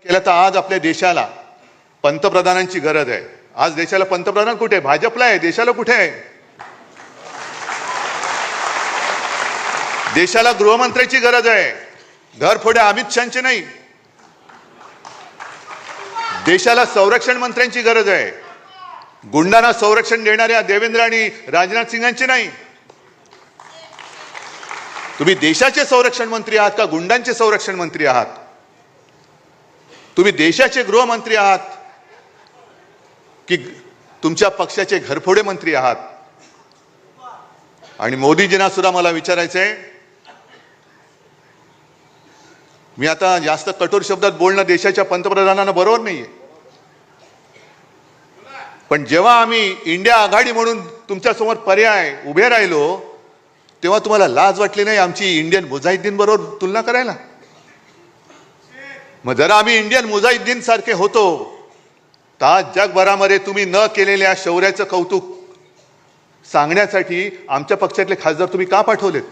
केलं तर आज आपल्या देशाला पंतप्रधानांची गरज आहे. आज देशाला पंतप्रधान कुठे आहे? भाजपला आहे. देशाला कुठे आहे? देशाला गृहमंत्र्याची गरज आहे. घरफोड्या अमित शहाची नाही. देशाला संरक्षण मंत्र्यांची गरज आहे. गुंडांना संरक्षण देणाऱ्या देवेंद्र आणि राजनाथ सिंगांची नाही. तुम्ही देशाचे संरक्षण मंत्री आहात का गुंडांचे संरक्षण मंत्री आहात? तुम्ही देशाचे गृहमंत्री आहात की तुमच्या पक्षाचे घरफोडे मंत्री आहात? आणि मोदीजींना सुद्धा मला विचारायचंय, मी आता जास्त कठोर शब्दात बोलणं देशाच्या पंतप्रधानांना बरोबर नाहीये, पण जेव्हा आम्ही इंडिया आघाडी म्हणून तुमच्या समोर पर्याय उभे राहिलो तेव्हा तुम्हाला लाज वाटली नाही आमची इंडियन मुजाहिद्दीन बरोबर तुलना करायला? मग जरा आम्ही इंडियन मुजाहिद्दीन सारखे होतो तर आज जगभरामध्ये तुम्ही न केलेल्या शौर्याचं कौतुक सांगण्यासाठी आमच्या पक्षातले खासदार तुम्ही का पाठवलेत?